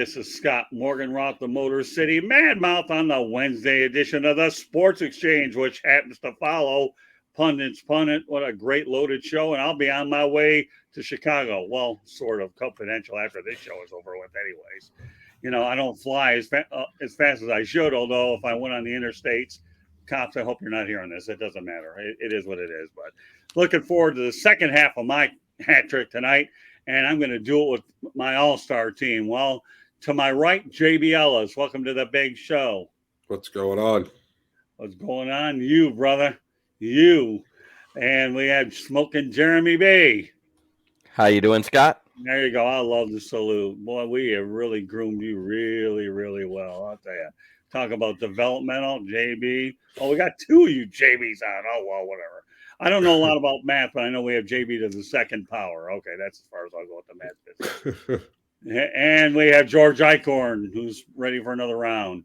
this is Scott Morganroth, the Motor City Madmouth, on the Wednesday edition of the Sports Exchange, which happens to follow Pundits Pundit. What a great loaded show, and I'll be on my way to Chicago. Well, sort of confidential after this show is over with anyways. You know, I don't fly as fast as I should, although if I went on the interstates, cops, I hope you're not hearing this. It doesn't matter. It is what it is. But looking forward to the second half of my hat trick tonight. And I'm going to do it with my all-star team. Well, to my right, JB Ellis. Welcome to the big show. What's going on? What's going on? You, brother. You. And we have Smoking Jeremy B. How you doing, Scott? There you go. I love the salute. Boy, we have really groomed you really, really well. I'll tell you. Talk about developmental, JB. Oh, we got two of you JBs on. Oh, well, whatever. I don't know a lot about math, but I know we have JB to the second power. Okay, that's as far as I'll go with the math business. And we have George Eichhorn, who's ready for another round.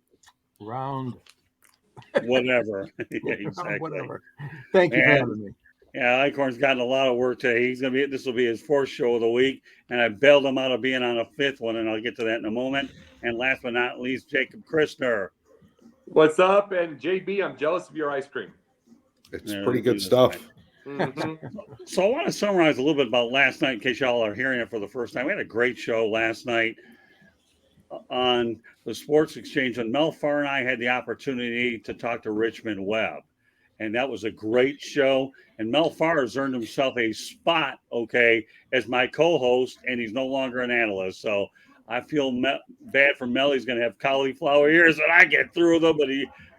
Whatever. Yeah, exactly. Whatever. Thank you for having me. Yeah, Eichhorn's gotten a lot of work today. This will be his fourth show of the week, and I bailed him out of being on a fifth one, and I'll get to that in a moment. And last but not least, Jacob Christner. What's up? And JB, I'm jealous of your ice cream. It's pretty good stuff. Mm-hmm. So I want to summarize a little bit about last night in case y'all are hearing it for the first time. We had a great show last night on the Sports Exchange, and Mel Farr and I had the opportunity to talk to Richmond Webb. And that was a great show. And Mel Farr has earned himself a spot, as my co-host, and he's no longer an analyst. So I feel bad for Mel. He's going to have cauliflower ears when I get through them, but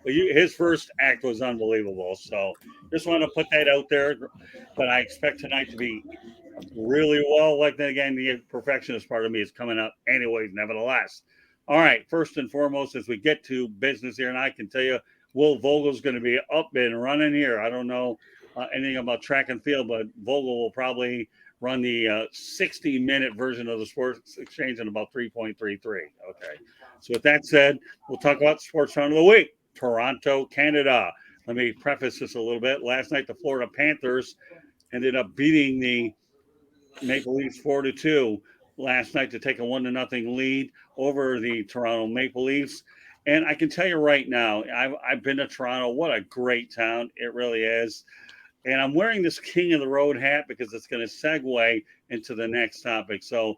his first act was unbelievable. So just want to put that out there. But I expect tonight to be really well. Like that again, the perfectionist part of me is coming up anyways, nevertheless. All right, first and foremost, as we get to business here, and I can tell you, Will Vogel's going to be up and running here. I don't know anything about track and field, but Vogel will probably run the 60-minute version of the Sports Exchange in about 3.33. Okay. So with that said, we'll talk about Sports Town of the Week. Toronto, Canada. Let me preface this a little bit. Last night, the Florida Panthers ended up beating the Maple Leafs 4-2 last night to take a 1-0 lead over the Toronto Maple Leafs. And I can tell you right now, I've been to Toronto. What a great town. It really is. And I'm wearing this King of the Road hat because it's going to segue into the next topic. So,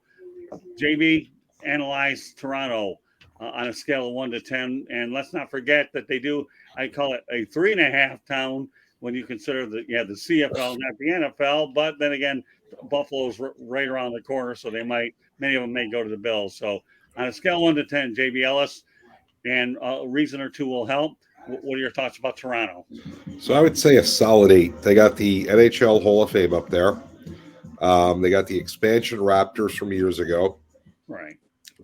JB, analyze Toronto on a scale of 1 to 10. And let's not forget that they do, I call it a 3.5 town when you consider the CFL, not the NFL. But then again, Buffalo's right around the corner, so many of them may go to the Bills. So on a scale of 1 to 10, JB Ellis, and a reason or two will help. What are your thoughts about Toronto? So I would say a solid 8. They got the NHL Hall of Fame up there. They got the expansion Raptors from years ago. Right.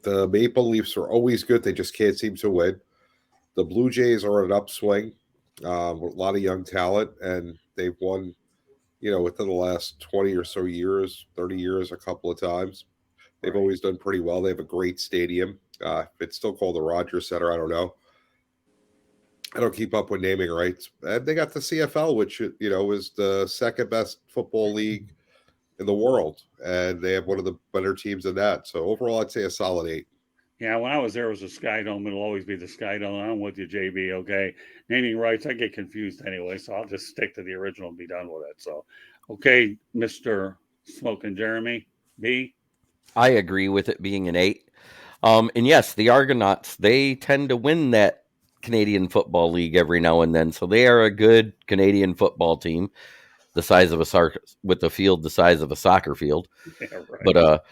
The Maple Leafs are always good. They just can't seem to win. The Blue Jays are on an upswing with a lot of young talent, and they've won, within the last 20 or so years, 30 years, a couple of times. They've always done pretty well. They have a great stadium. It's still called the Rogers Center. I don't know. I don't keep up with naming rights. And they got the CFL, which, is the second best football league in the world. And they have one of the better teams in that. So overall, I'd say a solid 8. Yeah, when I was there, it was a skydome. It'll always be the skydome. I'm with you, JB, okay? Naming rights, I get confused anyway, so I'll just stick to the original and be done with it. So, okay, Mr. Smoking Jeremy B. I agree with it being an 8. And yes, the Argonauts, they tend to win that Canadian Football League every now and then. So they are a good Canadian football team, the size of with a field the size of a soccer field. Yeah, right. But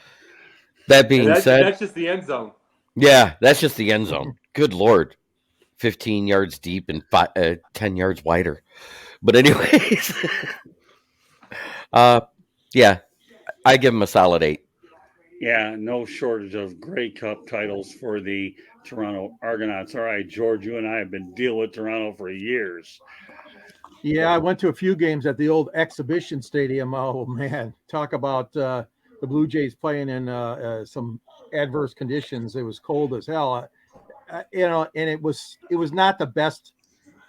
that being said, that's just the end zone. Yeah, that's just the end zone. Good Lord. 15 yards deep and 10 yards wider. But anyways, yeah, I give them a solid 8. Yeah, no shortage of greycup titles for the Toronto Argonauts. All right, George, you and I have been dealing with Toronto for years. Yeah, I went to a few games at the old exhibition stadium. Oh, man. Talk about the Blue Jays playing in some adverse conditions. It was cold as hell. And it was not the best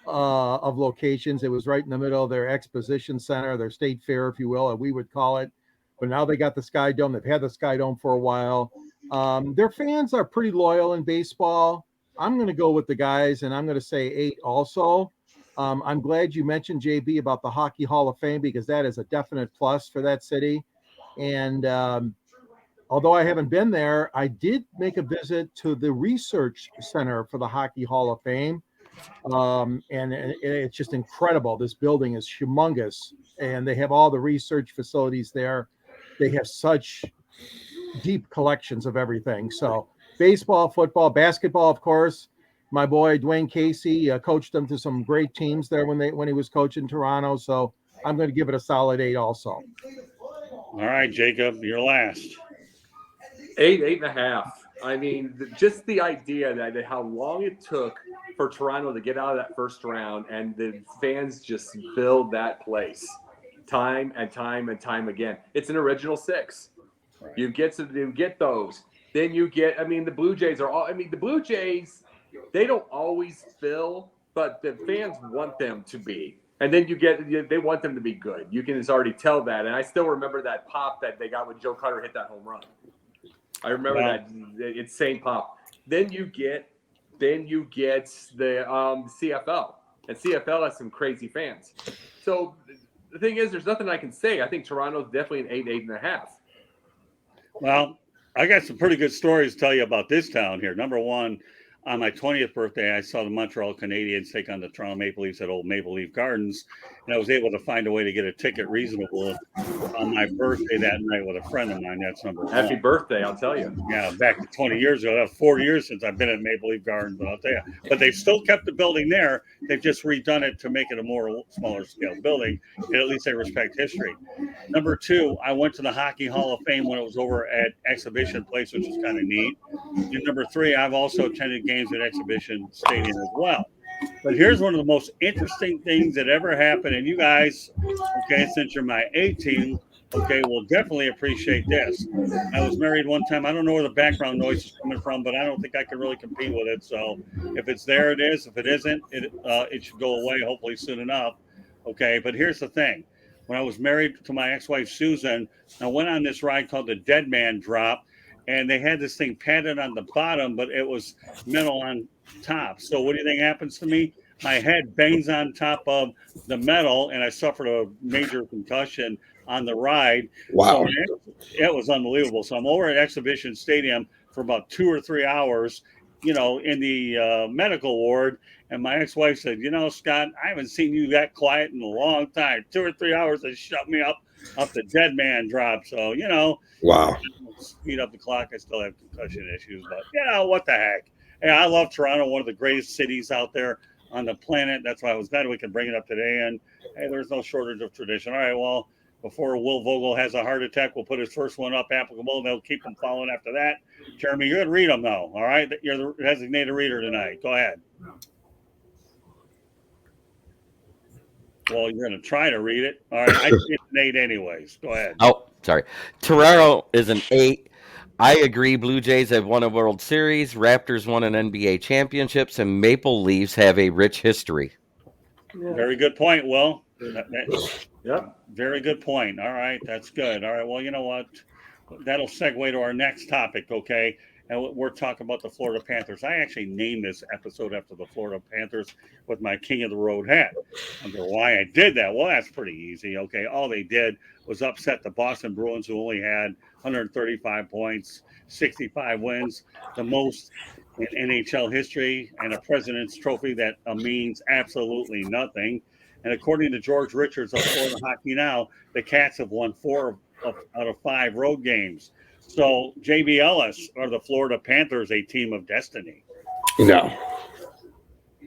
of locations. It was right in the middle of their exposition center, their state fair, if you will, and we would call it. But now they got the Skydome. They've had the Skydome for a while. Their fans are pretty loyal in baseball. I'm going to go with the guys, and I'm going to say 8 also. I'm glad you mentioned, JB, about the Hockey Hall of Fame, because that is a definite plus for that city. And although I haven't been there, I did make a visit to the research center for the Hockey Hall of Fame. And it's just incredible. This building is humongous, and they have all the research facilities there. They have such deep collections of everything. So baseball, football, basketball, of course. My boy Dwayne Casey coached them to some great teams there when he was coaching Toronto. So I'm going to give it a solid 8 also. All right, Jacob, you're last. 8.5. I mean, just the idea that how long it took for Toronto to get out of that first round, and the fans just filled that place time and time and time again. It's an original 6. Right. You get those. Then you get, I mean, the Blue Jays are all, I mean, the Blue Jays, they don't always fill, but the fans want them to be. And then they want them to be good. You can just already tell that. And I still remember that pop that they got when Joe Cutter hit that home run. I remember that insane pop. Then you get the CFL, and CFL has some crazy fans. So the thing is, there's nothing I can say. I think Toronto's definitely an 8.5. Well, I got some pretty good stories to tell you about this town here. Number one, on my 20th birthday, I saw the Montreal Canadiens take on the Toronto Maple Leafs at Old Maple Leaf Gardens, and I was able to find a way to get a ticket reasonable on my birthday that night with a friend of mine. That's number one. Happy birthday, I'll tell you. Yeah, back to 20 years ago. That was 40 years since I've been at Maple Leaf Gardens, but I'll tell you. But they've still kept the building there. They've just redone it to make it a more smaller scale building, and at least they respect history. Number two, I went to the Hockey Hall of Fame when it was over at Exhibition Place, which is kind of neat. And number three, I've also attended games at Exhibition Stadium as well. But here's one of the most interesting things that ever happened. And you guys, okay, since you're my A team, okay, will definitely appreciate this. I was married one time. I don't know where the background noise is coming from, but I don't think I can really compete with it. So if it's there, it is. If it isn't, it should go away hopefully soon enough. Okay, but here's the thing. When I was married to my ex-wife, Susan, I went on this ride called the Dead Man Drop, and they had this thing padded on the bottom, but it was metal on top. So what do you think happens to me? My head bangs on top of the metal, and I suffered a major concussion on the ride. Wow. So it was unbelievable. So I'm over at Exhibition Stadium for about 2 or 3 hours, in the medical ward. And my ex-wife said, Scott, I haven't seen you that quiet in a long time. 2 or 3 hours, they shut me up the Dead Man Drop. So, Wow. Speed up the clock. I still have concussion issues, but what the heck? Hey, I love Toronto, one of the greatest cities out there on the planet. That's why I was glad we could bring it up today. And hey, there's no shortage of tradition. All right, well, before Will Vogel has a heart attack, we'll put his first one up applicable. They'll keep them following after that. Jeremy, you're going to read them, though. All right? You're the designated reader tonight. Go ahead. Well, you're going to try to read it. All right. I think it's an 8 anyways. Go ahead. Oh, sorry. Toronto is an 8. I agree. Blue Jays have won a World Series. Raptors won an NBA championships, and Maple Leafs have a rich history. Yeah. Very good point, Will. Yeah. Very good point. All right. That's good. All right. Well, you know what? That'll segue to our next topic, okay? And we're talking about the Florida Panthers. I actually named this episode after the Florida Panthers with my King of the Road hat. I wonder why I did that. Well, that's pretty easy, okay? All they did was upset the Boston Bruins, who only had 135 points, 65 wins, the most in NHL history, and a President's Trophy that means absolutely nothing. And according to George Richards of Florida Hockey Now, the Cats have won 4 out of 5 road games. So, JB Ellis, are the Florida Panthers a team of destiny? No.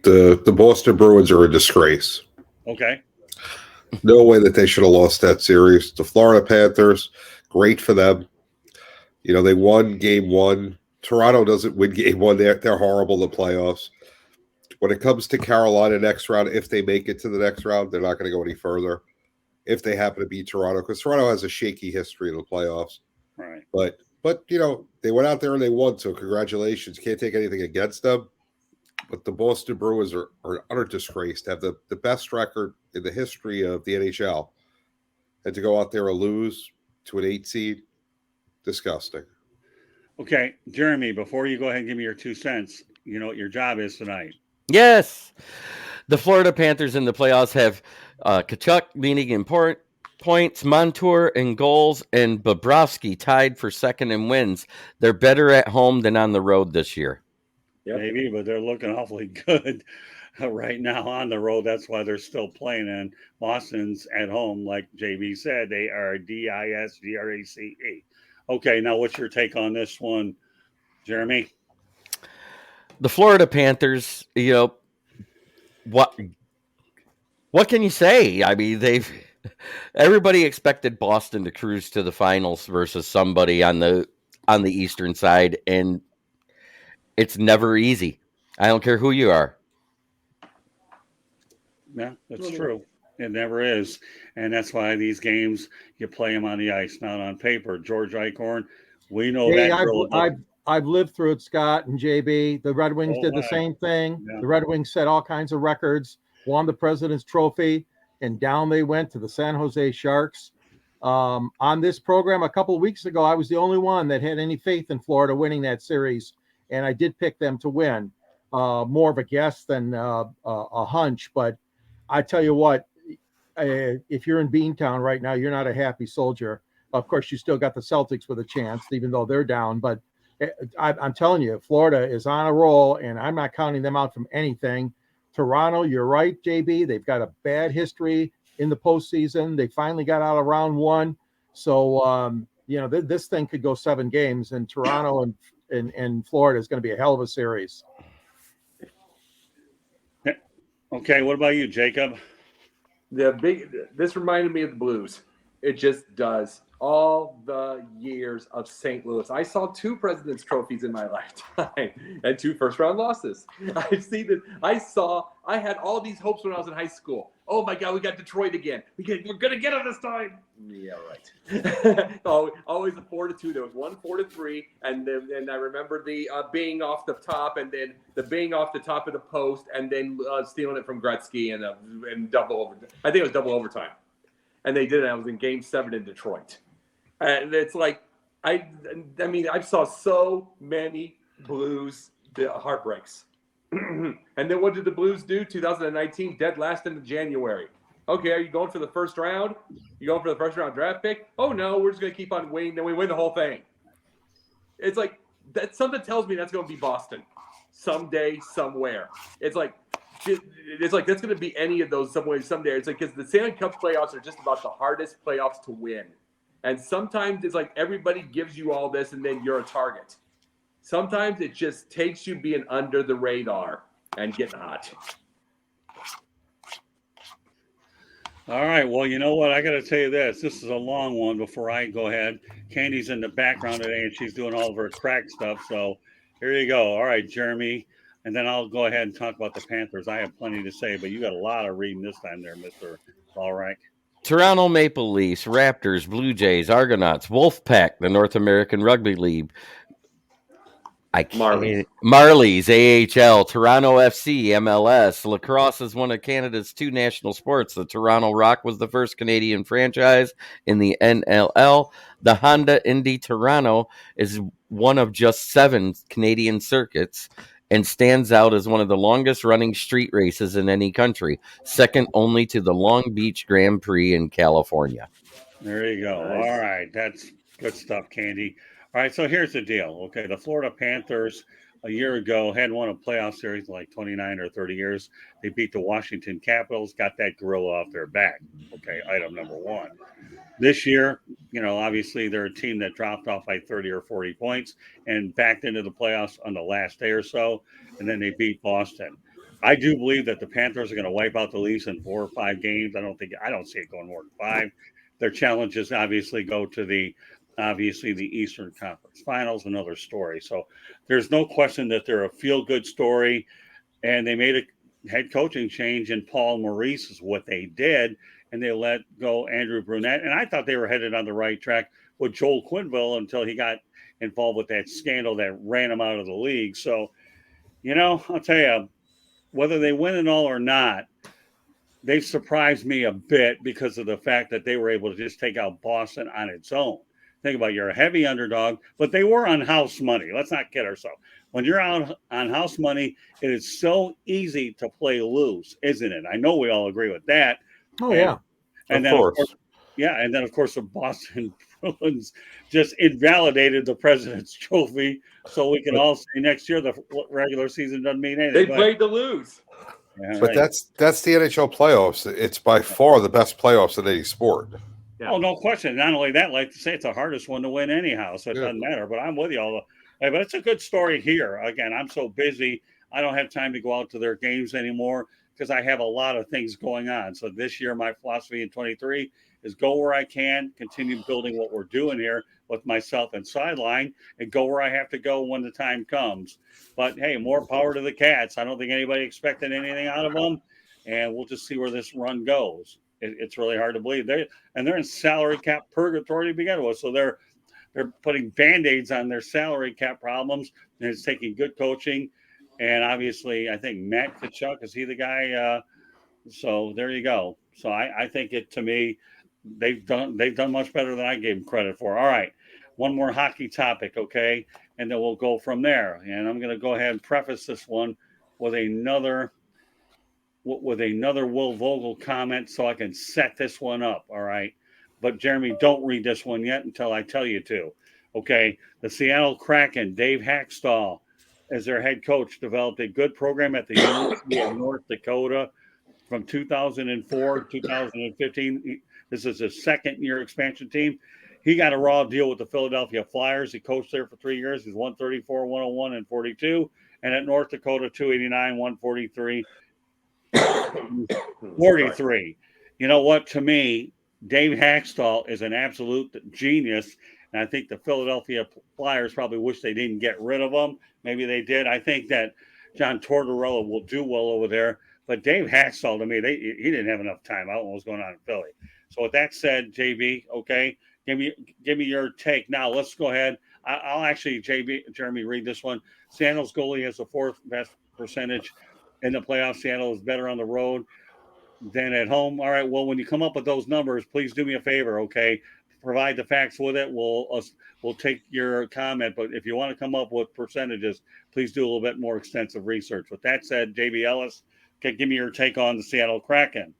The Boston Bruins are a disgrace. Okay. No way that they should have lost that series. The Florida Panthers, great for them. They won game 1. Toronto doesn't win game 1. They're horrible in the playoffs. When it comes to Carolina next round, if they make it to the next round, they're not going to go any further if they happen to beat Toronto, because Toronto has a shaky history in the playoffs. Right. But they went out there and they won, so congratulations. Can't take anything against them. But the Boston Bruins are utter disgrace to have the best record in the history of the NHL. And to go out there and lose to an 8 seed, disgusting. Okay, Jeremy, before you go ahead and give me your 2 cents, you know what your job is tonight. Yes. The Florida Panthers in the playoffs have Kachuk leading in points, Montour in goals, and Bobrovsky tied for second in wins. They're better at home than on the road this year. Yep. Maybe, but they're looking awfully good right now on the road. That's why they're still playing. And Boston's at home, like JB said, they are DISGRACE. Okay, now what's your take on this one, Jeremy? The Florida Panthers, what can you say? I mean, everybody expected Boston to cruise to the finals versus somebody on the eastern side, and it's never easy. I don't care who you are. Yeah, that's true. It never is. And that's why these games, you play them on the ice, not on paper. George Eichhorn, we know Hey, that drill. I've lived through it, Scott and JB. The Red Wings did the same thing. Yeah. The Red Wings set all kinds of records, won the President's Trophy, and down they went to the San Jose Sharks. On this program a couple of weeks ago, I was the only one that had any faith in Florida winning that series, and I did pick them to win. More of a guess than a hunch, but I tell you what, if you're in Beantown right now, you're not a happy soldier. Of course, you still got the Celtics with a chance, even though they're down. But I'm telling you, Florida is on a roll, and I'm not counting them out from anything. Toronto, you're right, JB. They've got a bad history in the postseason. They finally got out of round one. So, this thing could go 7 games, and Toronto and Florida is going to be a hell of a series. Okay, what about you, Jacob? This reminded me of the Blues. It just does. All the years of St. Louis. I saw 2 President's Trophies in my lifetime and 2 first-round losses. I've seen it. I had all these hopes when I was in high school. Oh, my God, we got Detroit again. We're going to get it this time. Yeah, right. Always a 4-2. There was one 4-3, and I remember the being off the top, and then the being off the top of the post, and then stealing it from Gretzky and double overtime. I think it was double overtime. And they did it. I was in Game 7 in Detroit. And it's like, I saw so many Blues heartbreaks. And then what did the Blues do? 2019, dead last in January. Okay, are you going for the first round? You going for the first round draft pick? Oh, no, we're just going to keep on winning. Then we win the whole thing. It's like, that something tells me that's going to be Boston someday, somewhere. It's like that's going to be any of those someday. It's like, because the Stanley Cup playoffs are just about the hardest playoffs to win. And sometimes it's like everybody gives you all this and then you're a target. Sometimes it just takes you being under the radar and getting hot. All right. Well, you know what? I got to tell you this. This is a long one before I go ahead. Candy's in the background today, and she's doing all of her crack stuff. So here you go. All right, Jeremy. And then I'll go ahead and talk about the Panthers. I have plenty to say, but you got a lot of reading this time there, Mr. Allreich. Toronto Maple Leafs, Raptors, Blue Jays, Argonauts, Wolfpack, the North American Rugby League. Marlies, AHL, Toronto FC, MLS. Lacrosse is one of Canada's 2 national sports. The Toronto Rock was the first Canadian franchise in the NLL. The Honda Indy Toronto is one of just 7 Canadian circuits and stands out as one of the longest running street races in any country, second only to the Long Beach Grand Prix in California. There you go. Nice. All right. That's good stuff, Candy. All right, so here's the deal. Okay, the Florida Panthers a year ago had won a playoff series in like 29 or 30 years. They beat the Washington Capitals, got that gorilla off their back. Okay, item number 1. This year, obviously they're a team that dropped off by 30 or 40 points and backed into the playoffs on the last day or so, and then they beat Boston. I do believe that the Panthers are going to wipe out the Leafs in 4 or 5 games. I don't see it going more than 5. Their challenges obviously go to the Eastern Conference Finals, another story. So there's no question that they're a feel-good story, and they made a head coaching change in Paul Maurice is what they did, and they let go Andrew Brunette. And I thought they were headed on the right track with Joel Quenneville until he got involved with that scandal that ran him out of the league. So, I'll tell you, whether they win it all or not, they surprised me a bit because of the fact that they were able to just take out Boston on its own. Think about it, you're a heavy underdog, but they were on house money. Let's not kid ourselves. When you're out on house money, it is so easy to play loose, isn't it? I know we all agree with that. Oh, yeah. And Of then, course. of course, the Boston Bruins just invalidated the President's Trophy, so we can all say next year the regular season doesn't mean anything. They played to lose. Yeah, But right. that's the NHL playoffs. It's by far the best playoffs in any sport. Yeah. Oh, no question. Not only that, like to say, it's the hardest one to win anyhow, so it Yeah. doesn't matter. But I'm with you all. Hey, but it's a good story here. Again, I'm so busy, I don't have time to go out to their games anymore because I have a lot of things going on. So this year, my philosophy in 23 is go where I can, continue building what we're doing here with myself and Sideline, and go where I have to go when the time comes. But hey, more power to the Cats. I don't think anybody expected anything out of them, and we'll just see where this run goes. It's really hard to believe they're in salary cap purgatory to begin with, so they're putting band-aids on their salary cap problems, and it's taking good coaching. And obviously, I think Matt Tkachuk, is he the guy? So there you go. So I think to me, they've done much better than I gave them credit for. All right, one more hockey topic, okay, and then we'll go from there. And I'm going to go ahead and preface this one with another Will Vogel comment, so I can set this one up. All right, but Jeremy, don't read this one yet until I tell you to. Okay, the Seattle Kraken, Dave Hackstall, as their head coach, developed a good program at the University of North Dakota from 2004 to 2015. This is his second-year expansion team. He got a raw deal with the Philadelphia Flyers. He coached there for 3 years. He's 134, 101, and 42. And at North Dakota, 289, 143, 43. You know what? To me, Dave Hackstall is an absolute genius. And I think the Philadelphia Flyers probably wish they didn't get rid of him. Maybe they did. I think that John Tortorella will do well over there. But Dave Hackstall, to me, he didn't have enough time. I don't know what's going on in Philly. So with that said, JB, okay, give me your take. Now let's go ahead. I'll actually, Jeremy, read this one. Seattle's goalie has the fourth best percentage in the playoffs. Seattle is better on the road than at home. All right, well, when you come up with those numbers, please do me a favor, okay? Provide the facts with it. We'll take your comment, but if you want to come up with percentages, please do a little bit more extensive research. With that said, JB Ellis, okay, give me your take on the Seattle Kraken.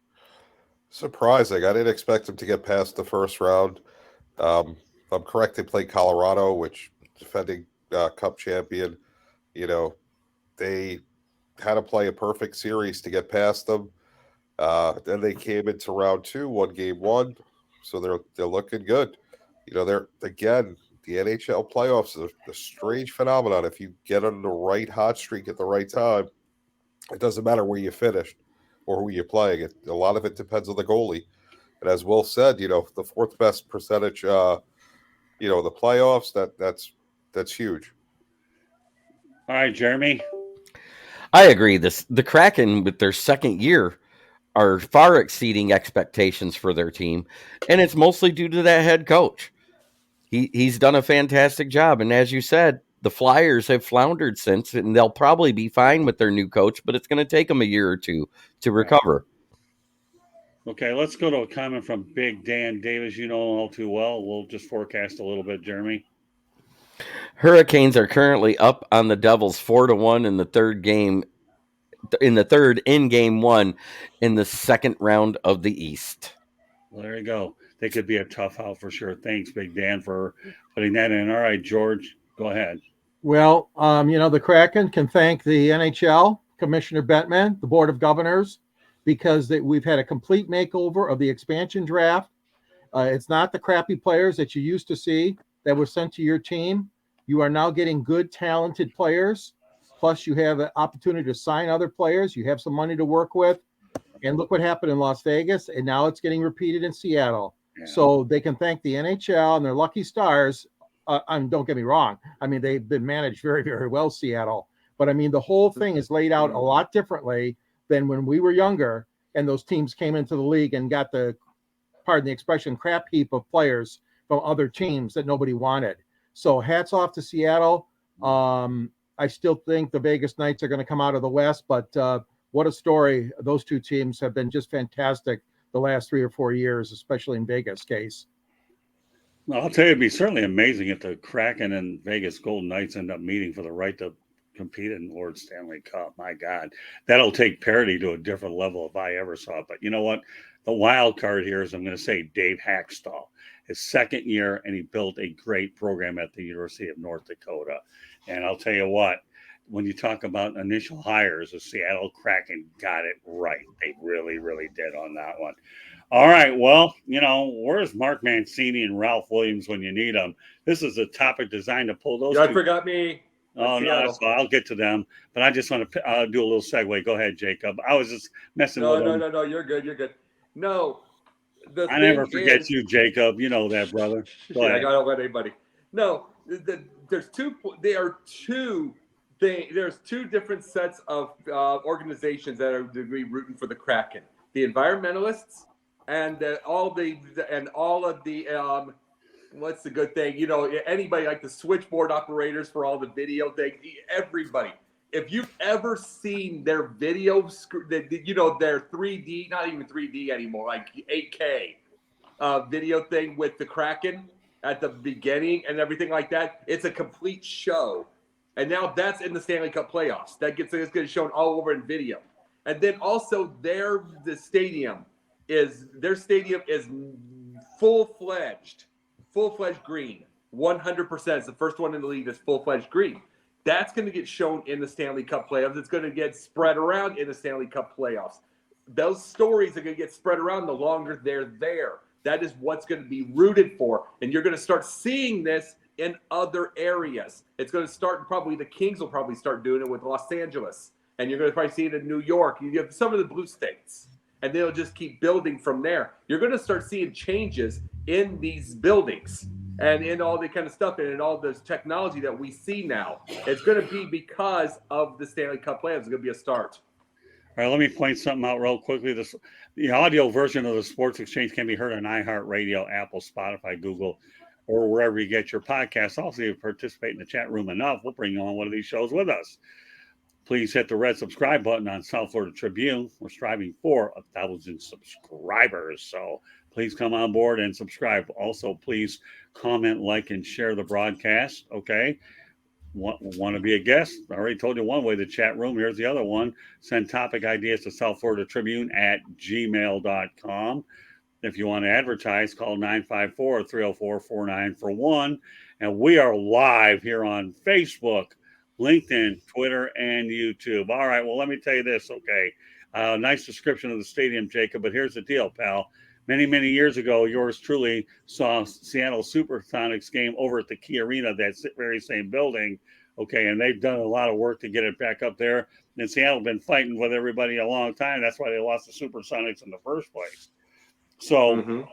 Surprising. I didn't expect them to get past the first round. If I'm correct, they played Colorado, which defending Cup champion. You know, they had to play a perfect series to get past them. Then they came into round two, won game one, so they're looking good. You know, they're again the NHL playoffs is a strange phenomenon. If you get on the right hot streak at the right time, it doesn't matter where you finished or who you're playing. A lot of it depends on the goalie. And as Will said, you know, the fourth best percentage, you know, the playoffs, that's huge. All right, Jeremy. I agree. The Kraken, with their second year, are far exceeding expectations for their team, and it's mostly due to that head coach. He's done a fantastic job, and as you said, the Flyers have floundered since, and they'll probably be fine with their new coach, but it's going to take them a year or two to recover. Okay, let's go to a comment from Big Dan Davis. You know all too well. We'll just forecast a little bit, Jeremy. Hurricanes are currently up on the Devils 4-1 in the third game. In game one in the second round of the East. Well, there you go. They could be a tough out for sure. Thanks, Big Dan, for putting that in. All right, George, go ahead. Well, you know, the Kraken can thank the NHL, Commissioner Bettman, the Board of Governors, because we've had a complete makeover of the expansion draft. It's not the crappy players that you used to see that were sent to your team. You are now getting good, talented players. Plus, you have an opportunity to sign other players. You have some money to work with. And look what happened in Las Vegas. And now it's getting repeated in Seattle. Yeah. So they can thank the NHL and their lucky stars. Don't get me wrong. I mean, they've been managed very, very well, Seattle. But I mean, the whole thing is laid out a lot differently than when we were younger and those teams came into the league and got the, pardon the expression, crap heap of players from other teams that nobody wanted. So hats off to Seattle. I still think the Vegas Knights are going to come out of the West, but what a story. Those two teams have been just fantastic the last 3 or 4 years, especially in Vegas' case. Well, I'll tell you, it'd be certainly amazing if the Kraken and Vegas Golden Knights end up meeting for the right to compete in Lord Stanley Cup. My God, that'll take parity to a different level if I ever saw it. But you know what? The wild card here is I'm going to say Dave Hackstall. His second year, and he built a great program at the University of North Dakota. And I'll tell you what, when you talk about initial hires, the Seattle Kraken got it right. They really, really did on that one. All right. Well, where's Mark Mancini and Ralph Williams when you need them? This is a topic designed to pull those. I forgot me. Oh, no, so I'll get to them. But I just want to do a little segue. Go ahead, Jacob. I was just messing with them. No. You're good. You're good. No. I never forget you, Jacob. You know that, brother. I don't let anybody. No, there's two. There's two different sets of organizations that are to be rooting for the Kraken: the environmentalists and all of the what's the good thing? Anybody like the switchboard operators for all the video things. Everybody. If you've ever seen their video, their 3D, not even 3D anymore, like 8K video thing with the Kraken at the beginning and everything like that, it's a complete show. And now that's in the Stanley Cup playoffs. It's going to be shown all over in video. And then also their stadium is full-fledged green, 100%. It's the first one in the league that's full-fledged green. That's going to get shown in the Stanley Cup playoffs. It's going to get spread around in the Stanley Cup playoffs. Those stories are going to get spread around the longer they're there. That is what's going to be rooted for. And you're going to start seeing this in other areas. It's going to start, probably the Kings will probably start doing it with Los Angeles. And you're going to probably see it in New York. You have some of the blue states. And they'll just keep building from there. You're going to start seeing changes in these buildings. And in all the kind of stuff and in all this technology that we see now. It's going to be because of the Stanley Cup playoffs. It's going to be a start. All right, let me point something out real quickly. The audio version of the Sports Exchange can be heard on iHeartRadio, Apple, Spotify, Google, or wherever you get your podcasts. Also, if you participate in the chat room enough, we'll bring you on one of these shows with us. Please hit the red subscribe button on South Florida Tribune. We're striving for 1,000 subscribers. So please come on board and subscribe. Also, please comment, like, and share the broadcast. Okay. Want to be a guest? I already told you one way, the chat room. Here's the other one. Send topic ideas to South Florida Tribune at gmail.com. If you want to advertise, call 954-304-4941. And we are live here on Facebook, LinkedIn, Twitter, and YouTube. All right, well, let me tell you this, okay? Nice description of the stadium, Jacob, but here's the deal, pal. Many, many years ago, yours truly saw Seattle Supersonics game over at the Key Arena, that very same building, okay? And they've done a lot of work to get it back up there. And Seattle's been fighting with everybody a long time. That's why they lost the Supersonics in the first place. So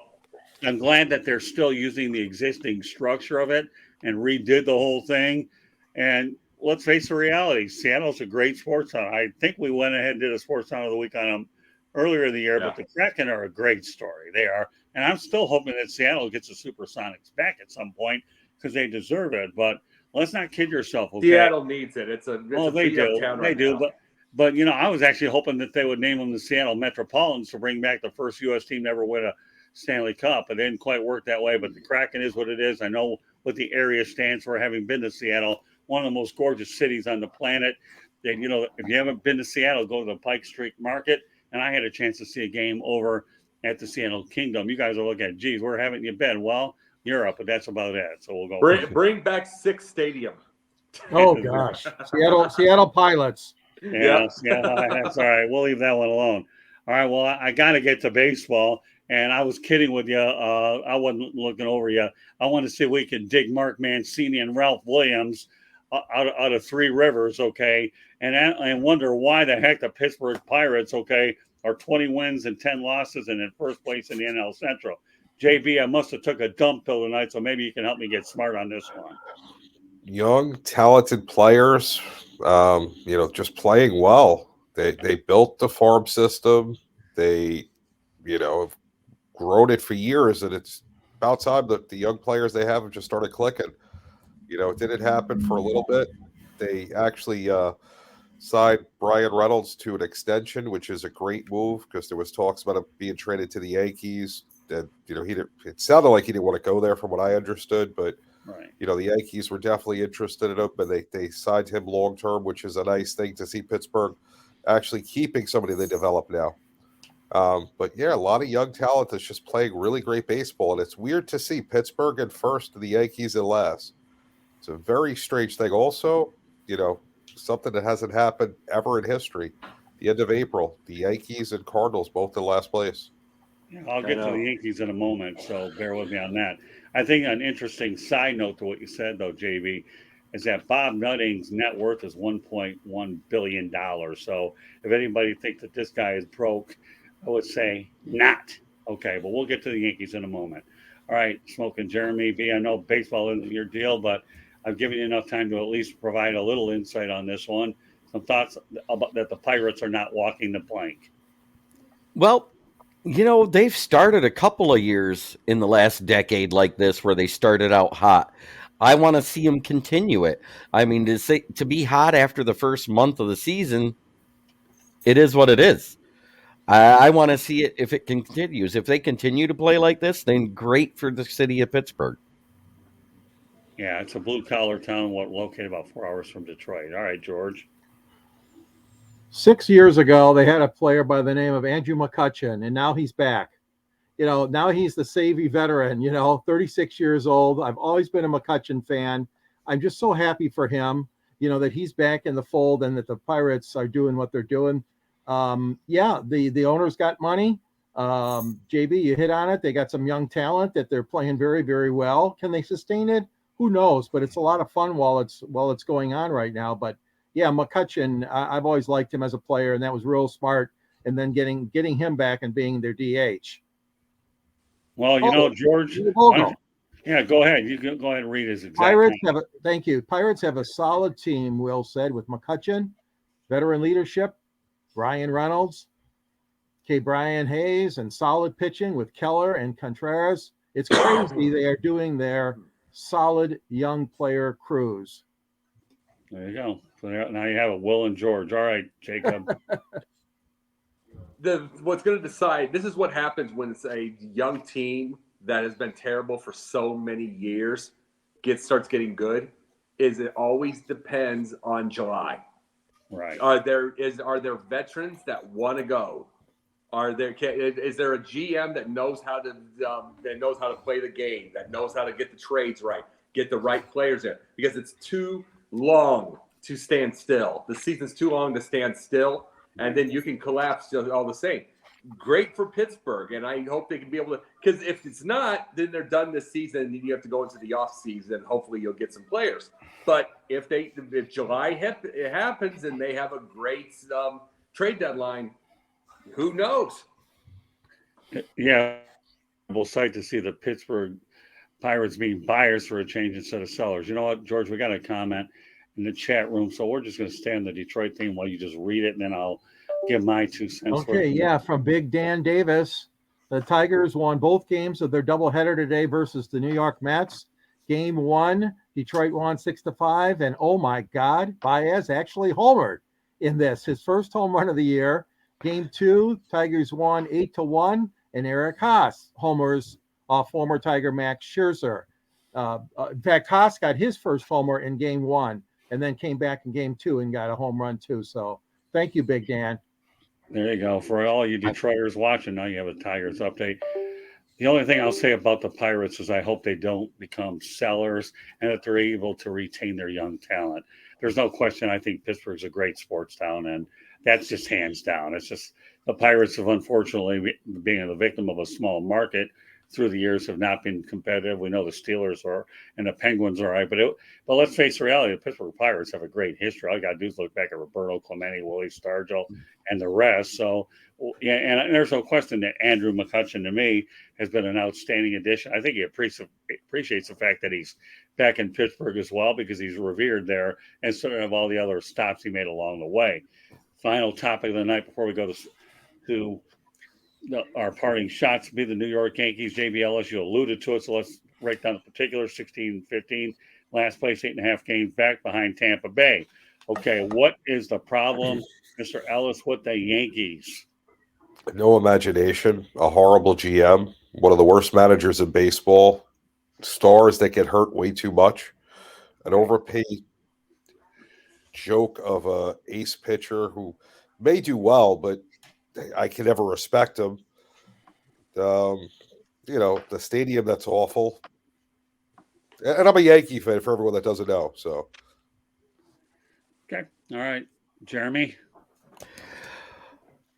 I'm glad that they're still using the existing structure of it and redid the whole thing. And let's face the reality, Seattle's a great sports town. I think we went ahead and did a sports town of the week on them earlier in the year, but the Kraken are a great story. They are. And I'm still hoping that Seattle gets the Supersonics back at some point because they deserve it. But let's not kid yourself. Okay? Seattle needs it. They do. But I was actually hoping that they would name them the Seattle Metropolitans to bring back the first U.S. team to ever win a Stanley Cup. It didn't quite work that way, but the Kraken is what it is. I know what the area stands for, having been to Seattle, one of the most gorgeous cities on the planet. And, if you haven't been to Seattle, go to the Pike Street Market. And I had a chance to see a game over at the Seattle Kingdom. You guys are looking at, geez, where haven't you been? Well, Europe, but that's about it. So we'll go. Bring back Six Stadium. Oh, gosh. Seattle Pilots. Yeah, that's all right. We'll leave that one alone. All right, well, I got to get to baseball. And I was kidding with you. I wasn't looking over you. I want to see if we can dig Mark Mancini and Ralph Williams out of Three Rivers, okay? And wonder why the heck the Pittsburgh Pirates, okay, are 20 wins and 10 losses and in first place in the NL Central. JB, I must have took a dump pill tonight, so maybe you can help me get smart on this one. Young, talented players, just playing well. They built the farm system. They, have grown it for years, and it's about time that the young players they have just started clicking. It didn't happen for a little bit. They actually signed Brian Reynolds to an extension, which is a great move because there was talks about him being traded to the Yankees. that it sounded like he didn't want to go there from what I understood, but Right. the Yankees were definitely interested in him, but they signed him long term, which is a nice thing to see Pittsburgh actually keeping somebody they develop now. But yeah, a lot of young talent that's just playing really great baseball, and it's weird to see Pittsburgh in first and the Yankees in last. It's a very strange thing. Also, something that hasn't happened ever in history. The end of April, the Yankees and Cardinals both in last place. Yeah, I'll get to the Yankees in a moment, so bear with me on that. I think an interesting side note to what you said, though, JB, is that Bob Nutting's net worth is $1.1 billion. So if anybody thinks that this guy is broke, I would say not. Okay, but we'll get to the Yankees in a moment. All right, Smoking Jeremy B, I know baseball isn't your deal, but I've given you enough time to at least provide a little insight on this one. Some thoughts about that the Pirates are not walking the plank. Well, they've started a couple of years in the last decade like this where they started out hot. I want to see them continue it. I mean, to be hot after the first month of the season, it is what it is. I want to see it if it continues. If they continue to play like this, then great for the city of Pittsburgh. Yeah, it's a blue-collar town located about 4 hours from Detroit. All right, George. 6 years ago, they had a player by the name of Andrew McCutchen, and now he's back. Now he's the savvy veteran, 36 years old. I've always been a McCutchen fan. I'm just so happy for him, that he's back in the fold and that the Pirates are doing what they're doing. The owners got money. JB, you hit on it. They got some young talent that they're playing very, very well. Can they sustain it? Who knows? But it's a lot of fun while it's going on right now. But yeah, McCutchen, I've always liked him as a player, and that was real smart. And then getting him back and being their DH. Well, George. Yeah, go ahead. You can go ahead and read his exact. Thank you. Pirates have a solid team, Will said, with McCutchen, veteran leadership, Ryan Reynolds, Brian Hayes, and solid pitching with Keller and Contreras. It's crazy they are doing their solid young player cruise. There you go. So now you have a Will and George. All right, Jacob. What's going to decide, this is what happens when it's a young team that has been terrible for so many years starts getting good, is it always depends on July. Right. Are there veterans that want to go? Is there a GM that knows how to play the game, that knows how to get the trades right, get the right players there? Because it's too long to stand still. The season's too long to stand still, and then you can collapse all the same. Great for Pittsburgh, and I hope they can be able to. Because if it's not, then they're done this season, and you have to go into the off season. Hopefully, you'll get some players. But if July happens and they have a great trade deadline, who knows? Yeah, we'll sight to see the Pittsburgh Pirates being buyers for a change instead of sellers. You know what, George? We got a comment in the chat room, so we're just going to stay on the Detroit theme while you just read it, and then I'll give my 2 cents. Okay, yeah, from Big Dan Davis. The Tigers won both games of their doubleheader today versus the New York Mets. Game 1, Detroit won 6-5, and oh my God, Baez actually homered in this, his first home run of the year. Game 2, Tigers won 8-1, and Eric Haas homers off former Tiger Max Scherzer. In fact, Haas got his first homer in Game 1, and then came back in Game 2 and got a home run too. So thank you, Big Dan. There you go. For all you Detroiters watching, now you have a Tigers update. The only thing I'll say about the Pirates is I hope they don't become sellers and that they're able to retain their young talent. There's no question. I think Pittsburgh's a great sports town, and that's just hands down. It's just the Pirates have, unfortunately, being the victim of a small market through the years, have not been competitive. We know the Steelers are and the Penguins are right, but let's face the reality: the Pittsburgh Pirates have a great history. All you got to do is look back at Roberto Clemente, Willie Stargell, and the rest. So, yeah, and there's no question that Andrew McCutchen, to me, has been an outstanding addition. I think he appreciates the fact that he's back in Pittsburgh as well, because he's revered there, and sort of all the other stops he made along the way. Final topic of the night before we go to our parting shots be the New York Yankees. JB Ellis, you alluded to it, so let's break down the particulars. 16-15, last place, 8.5 games back behind Tampa Bay. Okay, what is the problem, Mr. Ellis, with the Yankees? No imagination, a horrible GM, one of the worst managers in baseball, stars that get hurt way too much, an overpaid joke of a ace pitcher who may do well, but I can never respect him. The stadium, that's awful. And I'm a Yankee fan for everyone that doesn't know. So, Okay. All right. Jeremy.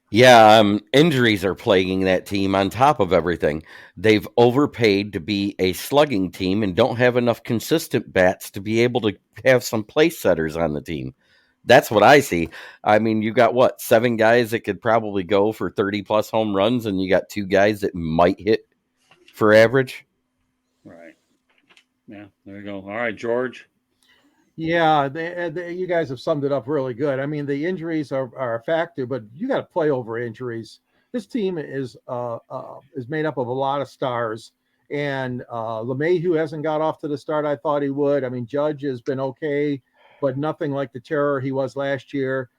Yeah, injuries are plaguing that team on top of everything. They've overpaid to be a slugging team and don't have enough consistent bats to be able to have some place setters on the team. That's what I see. I mean, you got 7 guys that could probably go for 30 plus home runs, and you got 2 guys that might hit for average. Right. Yeah, there you go. All right, George. Yeah, you guys have summed it up really good. I mean, the injuries are a factor, but you got to play over injuries. This team is made up of a lot of stars, and LeMahieu hasn't got off to the start I thought he would. I mean, Judge has been okay, but nothing like the terror he was last year.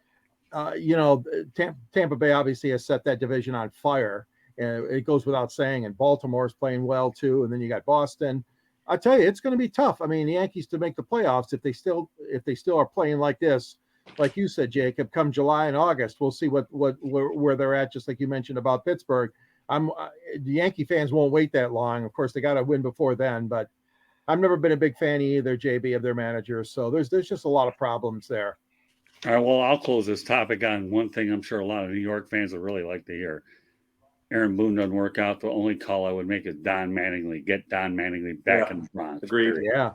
Tampa Bay obviously has set that division on fire, and it goes without saying. And Baltimore's playing well too, and then you got Boston. I tell you, it's going to be tough. I mean, the Yankees to make the playoffs if they still are playing like this, like you said, Jacob. Come July and August, we'll see where they're at. Just like you mentioned about Pittsburgh, the Yankee fans won't wait that long. Of course, they got to win before then. But I've never been a big fan either, JB, of their managers. So there's just a lot of problems there. All right. Well, I'll close this topic on one thing I'm sure a lot of New York fans would really like to hear. Aaron Boone doesn't work out. The only call I would make is Don Mattingly. Get Don Mattingly back in the Bronx. Agreed. Yeah.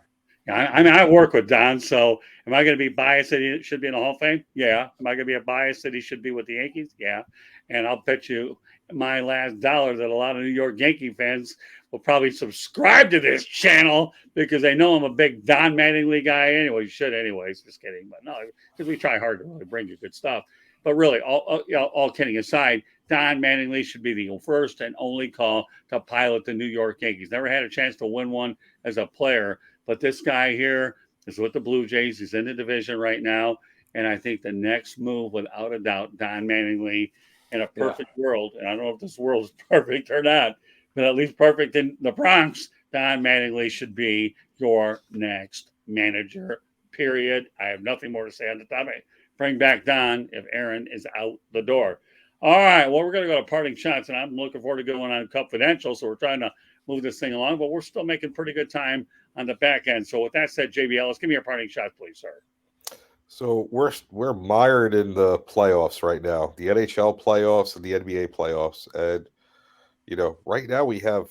I mean, I work with Don, so am I going to be biased that he should be in the Hall of Fame? Yeah. Am I going to be a bias that he should be with the Yankees? Yeah. And I'll bet you my last dollar that a lot of New York Yankee fans will probably subscribe to this channel because they know I'm a big Don Mattingly guy anyway. Should anyways. Just kidding. But no, because we try hard to really bring you good stuff. But really, all kidding aside, Don Mattingly should be the first and only call to pilot the New York Yankees. Never had a chance to win one as a player, but this guy here is with the Blue Jays. He's in the division right now, and I think the next move, without a doubt, Don Mattingly in a perfect world, and I don't know if this world is perfect or not, but at least perfect in the Bronx, Don Mattingly should be your next manager, period. I have nothing more to say on the topic. Bring back Don if Aaron is out the door. All right, well, we're going to go to parting shots, and I'm looking forward to going on Confidential, so we're trying to move this thing along, but we're still making pretty good time on the back end. So with that said, JB Ellis, give me your parting shot, please, sir. So we're mired in the playoffs right now, the NHL playoffs and the NBA playoffs. And, right now we have,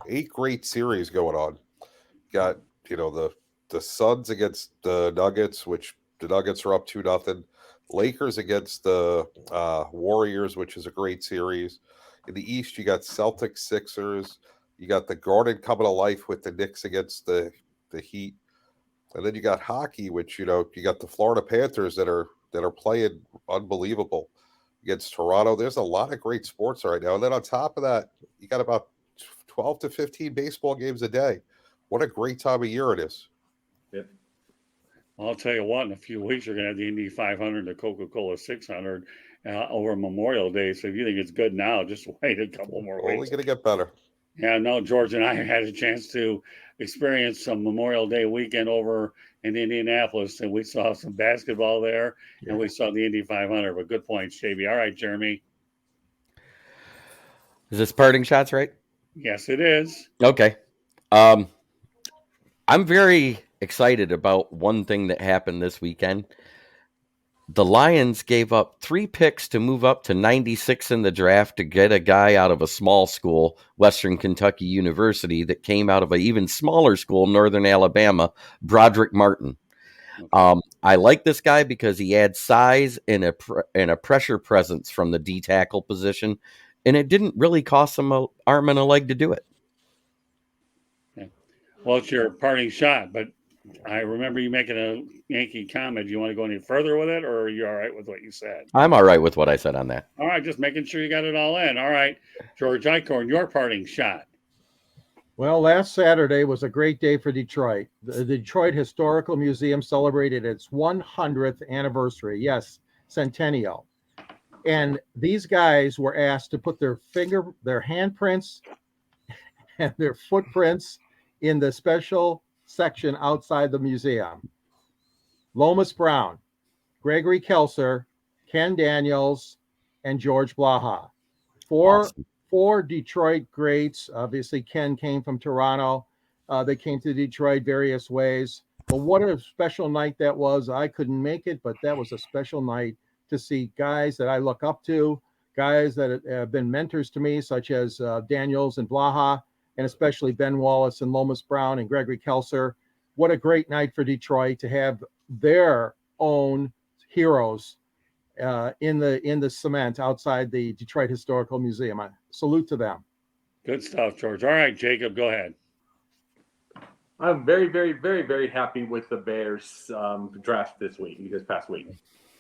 8 great series going on. Got, the Suns against the Nuggets, which the Nuggets are up 2-0. Lakers against the Warriors, which is a great series. In the East, you got Celtics, Sixers. You got the Garden coming to life with the Knicks against the Heat. And then you got hockey, which, you got the Florida Panthers that are playing unbelievable against Toronto. There's a lot of great sports right now. And then on top of that, you got about 12 to 15 baseball games a day. What a great time of year it is. Yep. Well, I'll tell you what, in a few weeks, you're going to have the Indy 500, the Coca-Cola 600 over Memorial Day. So if you think it's good now, just wait a couple more weeks. Only going to get better. Yeah, no, George and I had a chance to experience some Memorial Day weekend over in Indianapolis, and we saw some basketball there, and we saw the Indy 500. But good points, JB. All right, Jeremy. Is this parting shots, right? Yes, it is. Okay. I'm very excited about one thing that happened this weekend. The Lions gave up 3 picks to move up to 96 in the draft to get a guy out of a small school, Western Kentucky University, that came out of an even smaller school, Northern Alabama, Broderick Martin. I like this guy because he adds size and a pressure presence from the D tackle position, and it didn't really cost him an arm and a leg to do it. Yeah. Well, it's your parting shot, but I remember you making a Yankee comment. Do you want to go any further with it, or are you all right with what you said? I'm all right with what I said on that. All right, just making sure you got it all in. All right, George Eichhorn, your parting shot. Well, last Saturday was a great day for Detroit. The Detroit Historical Museum celebrated its 100th anniversary. Yes, centennial. And these guys were asked to put their handprints and their footprints in the special section outside the museum. Lomas Brown, Gregory Kelser, Ken Daniels, and George Blaha. Four Detroit greats. Obviously, Ken came from Toronto. They came to Detroit various ways. But what a special night that was. I couldn't make it, but that was a special night to see guys that I look up to, guys that have been mentors to me, such as Daniels and Blaha, and especially Ben Wallace and Lomas Brown and Gregory Kelser. What a great night for Detroit to have their own heroes in the cement outside the Detroit Historical Museum. I salute to them. Good stuff, George. All right, Jacob, go ahead. I'm very, very, very, very happy with the Bears draft this past week.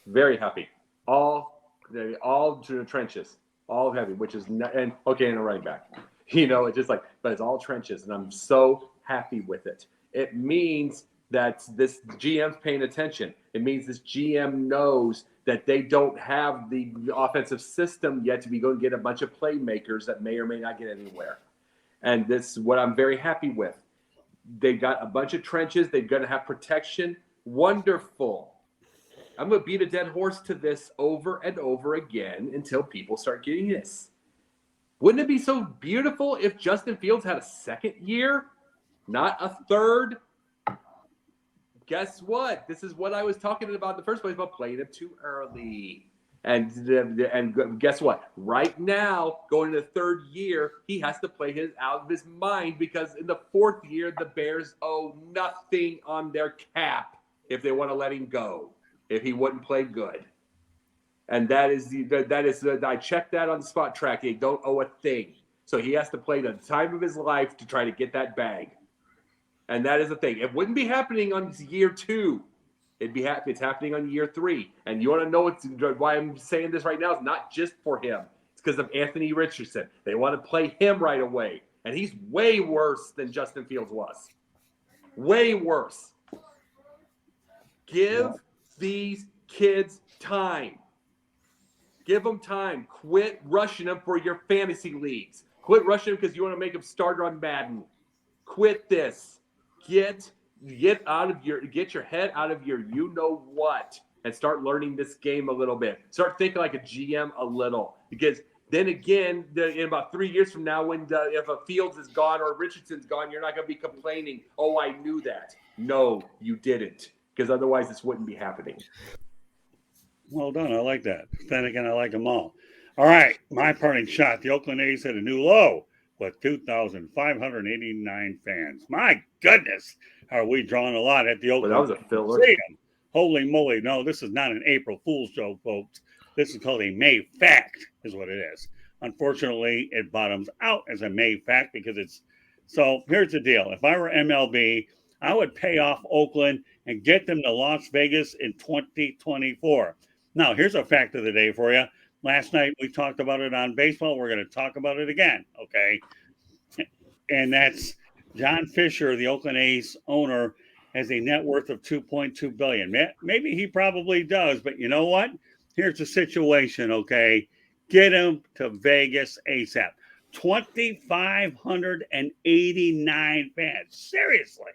Very happy. All to the trenches, all heavy, which is and a running back. It's just like, but it's all trenches, and I'm so happy with it. It means that this GM's paying attention. It means this GM knows that they don't have the offensive system yet to be going to get a bunch of playmakers that may or may not get anywhere. And this is what I'm very happy with. They got a bunch of trenches. They're going to have protection. Wonderful. I'm going to beat a dead horse to this over and over again until people start getting this. Wouldn't it be so beautiful if Justin Fields had a second year, not a third? Guess what? This is what I was talking about in the first place, about playing him too early. And guess what? Right now, going into the third year, he has to play out of his mind, because in the fourth year, the Bears owe nothing on their cap if they want to let him go, if he wouldn't play good. And I checked that on the spot track. They don't owe a thing. So he has to play the time of his life to try to get that bag. And that is the thing. It wouldn't be happening on year 2. It's happening on year 3. And you want to know why I'm saying this right now? It's not just for him. It's because of Anthony Richardson. They want to play him right away. And he's way worse than Justin Fields was. Way worse. Give these kids time. Give them time. Quit rushing them for your fantasy leagues. Quit rushing them because you want to make them starter on Madden. Quit this. Get your head out of your you-know-what and start learning this game a little bit. Start thinking like a GM a little. Because then again, in about 3 years from now, if a Fields is gone or Richardson's gone, you're not going to be complaining, oh, I knew that. No, you didn't. Because otherwise this wouldn't be happening. Well done. I like that. Then again, I like them all. All right. My parting shot. The Oakland A's hit a new low with 2,589 fans. My goodness. Are we drawing a lot at the Oakland? Well, that was a filler. Holy moly. No, this is not an April Fool's joke, folks. This is called a May fact, is what it is. Unfortunately, it bottoms out as a May fact because it's. So here's the deal. If I were MLB, I would pay off Oakland and get them to Las Vegas in 2024. Now, here's a fact of the day for you. Last night, we talked about it on baseball. We're going to talk about it again, okay? And that's John Fisher, the Oakland A's owner, has a net worth of $2.2 billion. Maybe he probably does, but you know what? Here's the situation, okay? Get him to Vegas ASAP. 2,589 fans. Seriously.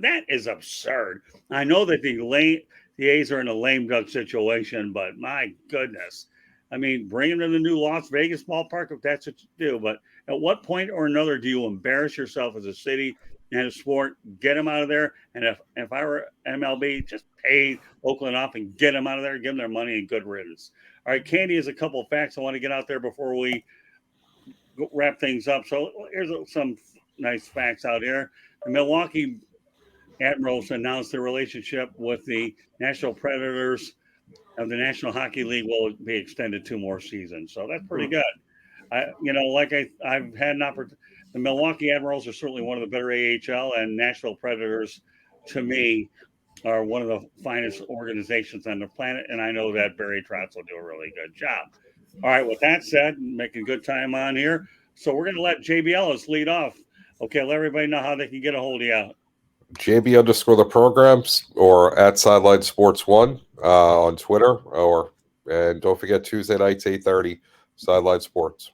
That is absurd. I know that the A's are in a lame duck situation, but my goodness. I mean, bring them to the new Las Vegas ballpark if that's what you do. But at what point or another do you embarrass yourself as a city and a sport? Get them out of there. And if I were MLB, just pay Oakland off and get them out of there, give them their money and good riddance. All right, Candy has a couple of facts I want to get out there before we wrap things up. So here's some nice facts out here. The Milwaukee Admirals announced their relationship with the Nashville Predators of the National Hockey League will be extended 2 more seasons. So that's pretty good. I've had an opportunity. The Milwaukee Admirals are certainly one of the better AHL, and Nashville Predators, to me, are one of the finest organizations on the planet. And I know that Barry Trotz will do a really good job. All right. With that said, making good time on here. So we're going to let JB Ellis lead off. Okay. Let everybody know how they can get a hold of you. JB_the programs or at Sideline Sports 1 on Twitter or And don't forget Tuesday nights, 8:30, Sideline Sports.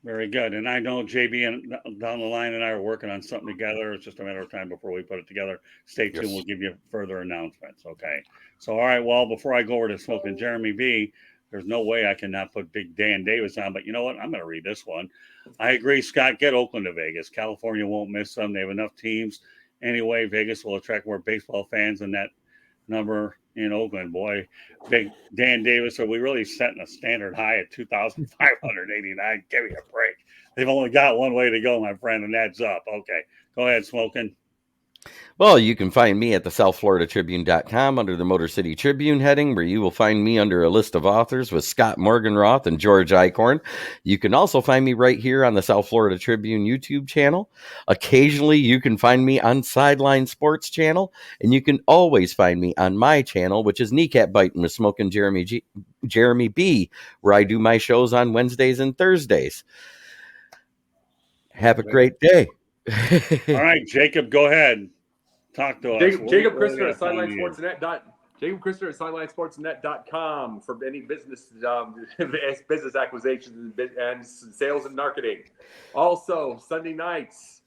Very good. And I know JB and down the line and I are working on something together. It's just a matter of time before we put it together. Stay tuned. Yes. We'll give you further announcements. Okay. So, all right. Well, before I go over to Smoking Jeremy B, there's no way I cannot put Big Dan Davis on. But you know what? I'm going to read this one. I agree, Scott. Get Oakland to Vegas. California won't miss them. They have enough teams. Anyway, Vegas will attract more baseball fans than that number in Oakland. Boy, Big Dan Davis, are we really setting a standard high at 2,589? Give me a break. They've only got one way to go, my friend, and that's up. Okay, go ahead, Smoking. Well, you can find me at the southfloridatribune.com under the Motor City Tribune heading, where you will find me under a list of authors with Scott Morganroth and George Eichhorn. You can also find me right here on the South Florida Tribune YouTube channel. Occasionally, you can find me on Sideline Sports channel, and you can always find me on my channel, which is Kneecap Biting with Smoking Jeremy B, where I do my shows on Wednesdays and Thursdays. Have a great day. All right, Jacob, go ahead. Talk to us. Jacob Christopher at SidelineSportsNet.com for any business business acquisitions and sales and marketing. Also, Sunday nights,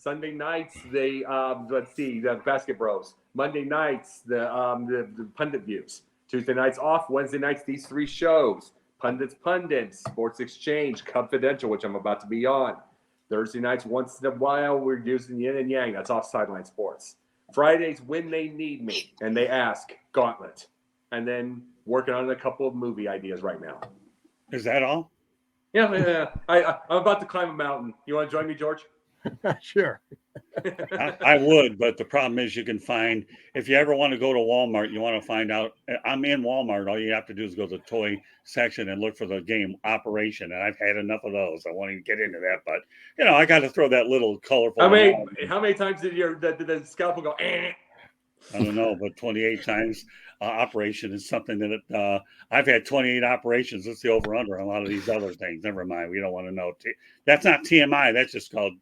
they the Basket Bros. Monday nights, the Pundit Views. Tuesday nights off. Wednesday nights, these three shows: Pundits, Sports Exchange, Confidential, which I'm about to be on. Thursday nights, once in a while, we're using Yin and Yang. That's off Sideline Sports. Fridays, when they need me and they ask, Gauntlet. And then working on a couple of movie ideas right now. Is that all? Yeah. I'm about to climb a mountain. You want to join me, George? Sure. I would, but the problem is you can find, if you ever want to go to Walmart, you want to find out, I'm in Walmart, all you have to do is go to the toy section and look for the game Operation, and I've had enough of those. I won't even get into that, but, I got to throw that little colorful. How many times did the scalpel go, eh? I don't know, but 28 times operation is something that I've had 28 operations. That's the over-under on a lot of these other things. Never mind. We don't want to know. That's not TMI. That's just called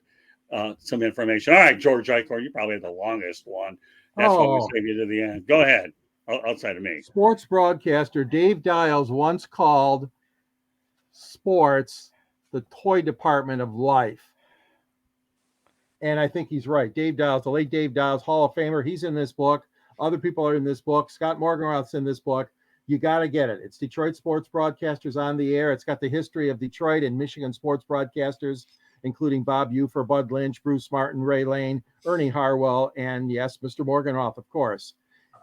some information. All right, George Eichhorn, you probably have the longest one. That's why we save you to the end. Go ahead, outside of me. Sports broadcaster Dave Dials once called sports the toy department of life. And I think he's right. Dave Dials, the late Dave Dials, Hall of Famer, he's in this book. Other people are in this book. Scott Morganroth's in this book. You got to get it. It's Detroit Sports Broadcasters on the Air. It's got the history of Detroit and Michigan sports broadcasters, including Bob Ufer, Bud Lynch, Bruce Martin, Ray Lane, Ernie Harwell, and yes, Mr. Morganroth, of course,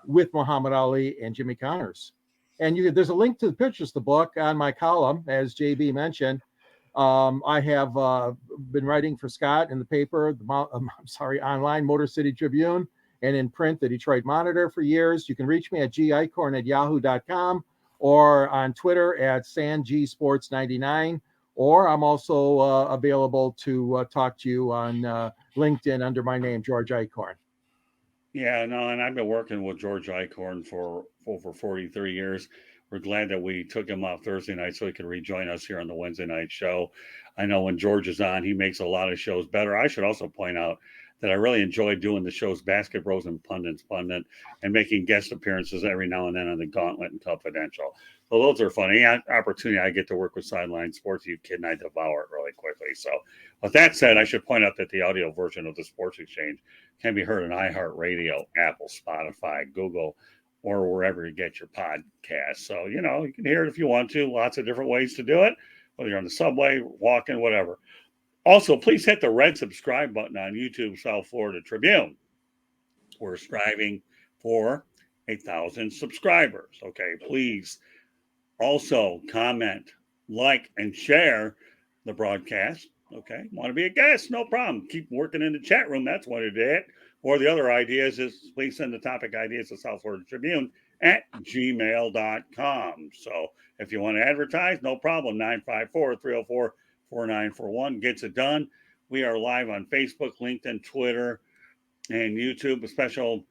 with Muhammad Ali and Jimmy Connors. And there's a link to the pictures of the book on my column, as JB mentioned. I have been writing for Scott in the paper, online, Motor City Tribune, and in print, the Detroit Monitor for years. You can reach me at gichorn@yahoo.com or on Twitter at SanGSports99. Or I'm also available to talk to you on LinkedIn under my name, George Eichhorn. Yeah, no, and I've been working with George Eichhorn for over 43 years. We're glad that we took him off Thursday night so he could rejoin us here on the Wednesday night show. I know when George is on, he makes a lot of shows better. I should also point out that I really enjoy doing the shows Basket Bros and Pundit, and making guest appearances every now and then on the Gauntlet and Confidential. So those are funny. Opportunity I get to work with Sideline Sports. You kid, and I devour it really quickly. So with that said, I should point out that the audio version of the Sports Exchange can be heard on iHeartRadio, Apple, Spotify, Google, or wherever you get your podcast. So, you can hear it if you want to. Lots of different ways to do it, whether you're on the subway, walking, whatever. Also, please hit the red subscribe button on YouTube, South Florida Tribune. We're striving for 1,000 subscribers. Okay, please also comment, like, and share the broadcast. Okay, want to be a guest? No problem. Keep working in the chat room. That's what it is. Or the other ideas is please send the topic ideas to South Florida Tribune at gmail.com. So if you want to advertise, no problem. 954-304-4941 gets it done. We are live on Facebook, LinkedIn, Twitter, and YouTube. A special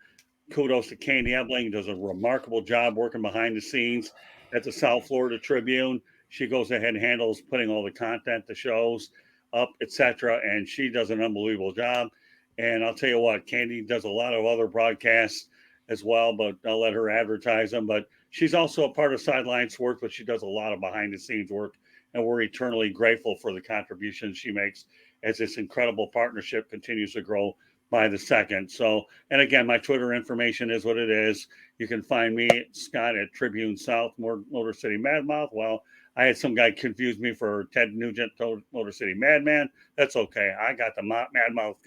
kudos to Candy Ebling. Does a remarkable job working behind the scenes at the South Florida Tribune. She goes ahead and handles putting all the content, the shows up, etc. And she does an unbelievable job. And I'll tell you what, Candy does a lot of other broadcasts as well, but I'll let her advertise them. But she's also a part of Sidelines Work, but she does a lot of behind the scenes work. And we're eternally grateful for the contributions she makes as this incredible partnership continues to grow by the second. So, and again, my Twitter information is what it is. You can find me, Scott, at Tribune South, Motor City Madmouth. Well, I had some guy confuse me for Ted Nugent, Motor City Madman. That's okay. I got the Madmouth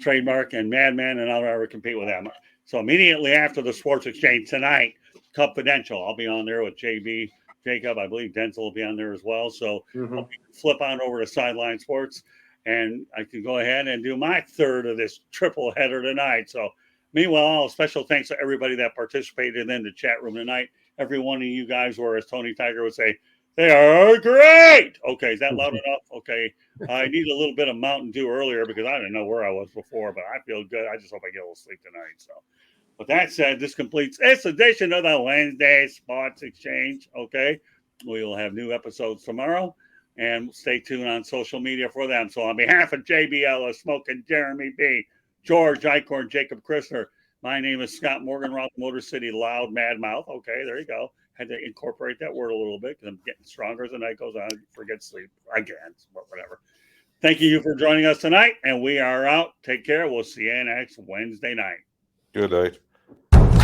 trademark and Madman, and I'll never compete with them. So immediately after the Sports Exchange tonight, Confidential, I'll be on there with JB, Jacob. I believe Denzel will be on there as well. So I'll flip on over to Sideline Sports, and I can go ahead and do my third of this triple header tonight. So meanwhile, special thanks to everybody that participated in the chat room tonight. Every one of you guys were, as Tony Tiger would say, they are great. Okay, is that loud enough? Okay. I need a little bit of Mountain Dew earlier because I didn't know where I was before, but I feel good. I just hope I get a little sleep tonight. So with that said, this completes this edition of the Wednesday Sports Exchange. Okay. We will have new episodes tomorrow, and stay tuned on social media for them. So on behalf of JBL, Smoking Jeremy B, George Eichhorn, Jacob Christner, my name is Scott Morganroth, Motor City Loud Madmouth. Okay, there you go. Had to incorporate that word a little bit because I'm getting stronger as the night goes on. Forget sleep again, but whatever. Thank you for joining us tonight, and we are out. Take care. We'll see you next Wednesday night. Good night.